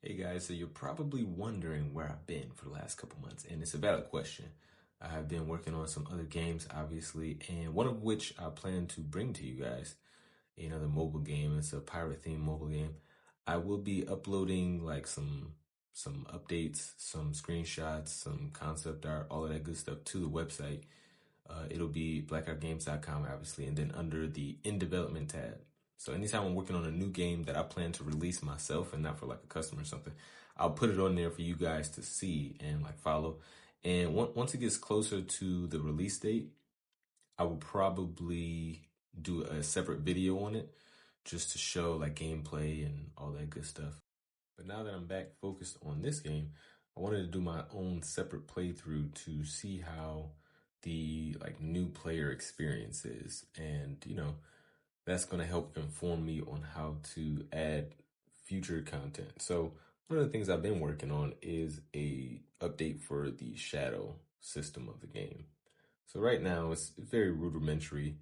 Hey guys, so you're probably wondering where I've been for the last couple months, and it's a valid question. I have been working on some other games, obviously, and one of which I plan to bring to you guys, another mobile game. It's a pirate themed mobile game. I will be uploading like some updates, some screenshots, some concept art, all of that good stuff to the website. It'll be blackoutgames.com, obviously, and then under the in development tab. So anytime I'm working on a new game that I plan to release myself and not for like a customer or something, I'll put it on there for you guys to see and like follow. And once it gets closer to the release date, I will probably do a separate video on it just to show like gameplay and all that good stuff. But now that I'm back focused on this game, I wanted to do my own separate playthrough to see how the like new player experience is. And that's going to help inform me on how to add future content. So one of the things I've been working on is a update for the shadow system of the game. So right now it's very rudimentary.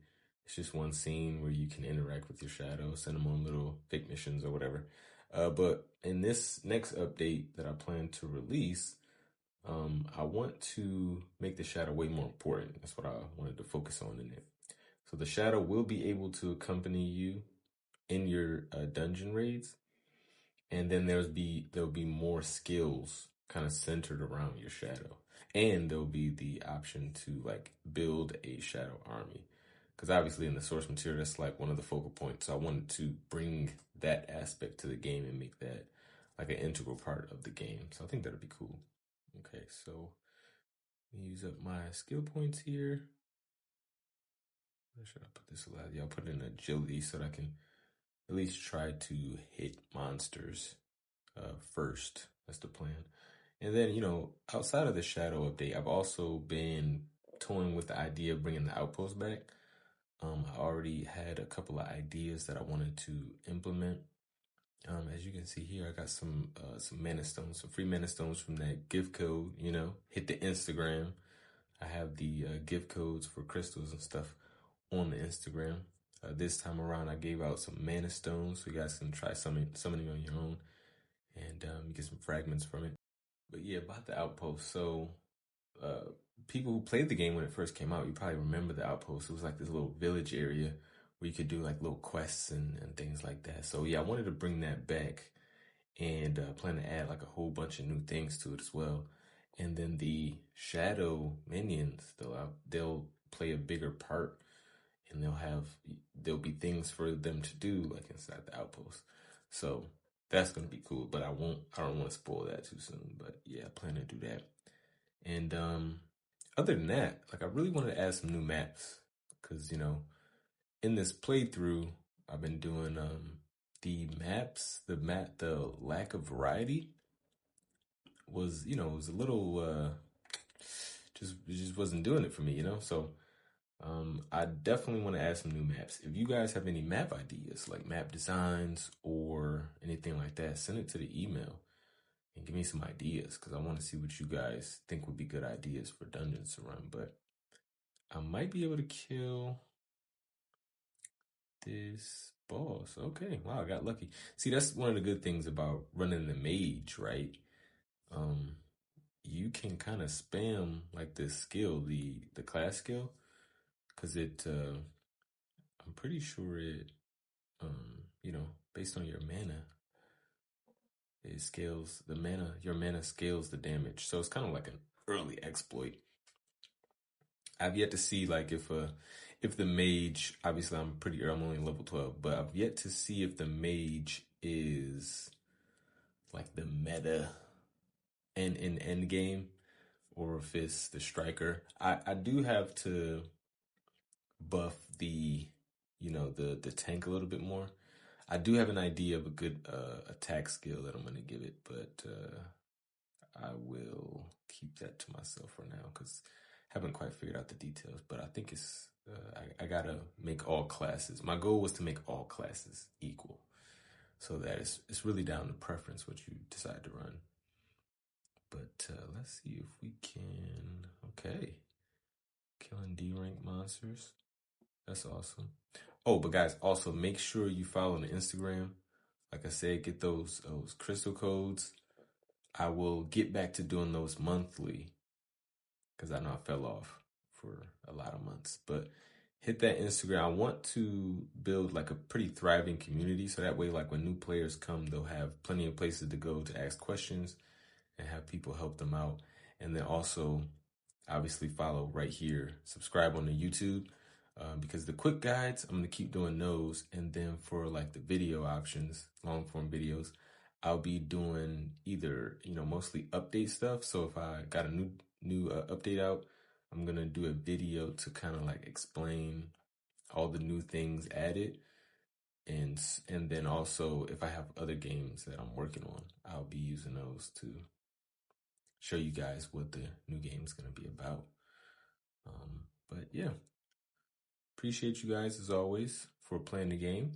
It's just one scene where you can interact with your shadow, send them on little fake missions or whatever. But in this next update that I plan to release, I want to make the shadow way more important. That's what I wanted to focus on in it. So the shadow will be able to accompany you in your dungeon raids, and then there'll be more skills kind of centered around your shadow, and there'll be the option to like build a shadow army, because obviously in the source material that's like one of the focal points. So I wanted to bring that aspect to the game and make that like an integral part of the game. So I think that'll be cool. Okay, so use up my skill points here. Where should I put this allowed? Yeah, I'll put it in agility so that I can at least try to hit monsters first. That's the plan. And then, outside of the shadow update, I've also been toying with the idea of bringing the outpost back. I already had a couple of ideas that I wanted to implement. As you can see here, I got some mana stones, some free mana stones from that gift code. Hit the Instagram. I have the gift codes for crystals and stuff on the Instagram. This time around, I gave out some mana stones, so you guys can try summoning on your own, and you get some fragments from it. But yeah, about the outpost. So, people who played the game when it first came out, you probably remember the outpost. It was like this little village area where you could do like little quests and things like that. So yeah, I wanted to bring that back and plan to add like a whole bunch of new things to it as well. And then the shadow minions, they'll play a bigger part, and there'll be things for them to do like inside the outpost. So that's gonna be cool. But I don't want to spoil that too soon. But yeah, I plan to do that. And other than that, like I really wanted to add some new maps because in this playthrough I've been doing the lack of variety was was a little it just wasn't doing it for me. So I definitely want to add some new maps. If you guys have any map ideas, like map designs or anything like that, send it to the email and give me some ideas, because I want to see what you guys think would be good ideas for dungeons to run. But I might be able to kill this boss. Okay, wow, I got lucky. See, that's one of the good things about running the mage, right? Um, you can kind of spam like this skill, the class skill, because I'm pretty sure it, based on your mana, it scales the mana. Your mana scales the damage, so it's kind of like an early exploit. I've yet to see like if the mage, obviously I'm only level 12, but I've yet to see if the mage is like the meta and in end game, or if it's the striker. I do have to buff the tank a little bit more. I do have an idea of a good attack skill that I'm going to give it, but I will keep that to myself for now because I haven't quite figured out the details. But I think I gotta make all classes. My goal was to make all classes equal, so that it's really down to preference what you decide to run. But let's see if we can. Okay, killing D rank monsters. That's awesome. Oh, but guys, also make sure you follow the Instagram. like I said, get those crystal codes. I will get back to doing those monthly because I know I fell off for a lot of months. But hit that Instagram. I want to build like a pretty thriving community so that way, like when new players come, they'll have plenty of places to go to ask questions and have people help them out. And then also, obviously, follow right here, subscribe on the YouTube. Because the quick guides, I'm gonna keep doing those, and then for like the video options, long form videos, I'll be doing either mostly update stuff. So if I got a new update out, I'm gonna do a video to kind of like explain all the new things added, and then also if I have other games that I'm working on, I'll be using those to show you guys what the new game is gonna be about. But yeah, appreciate you guys as always for playing the game.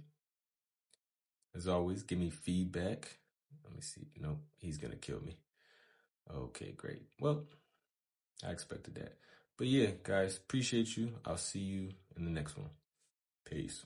As always, give me feedback. Let me see. Nope, he's gonna kill me. Okay, great. Well, I expected that. But yeah, guys, appreciate you. I'll see you in the next one. Peace.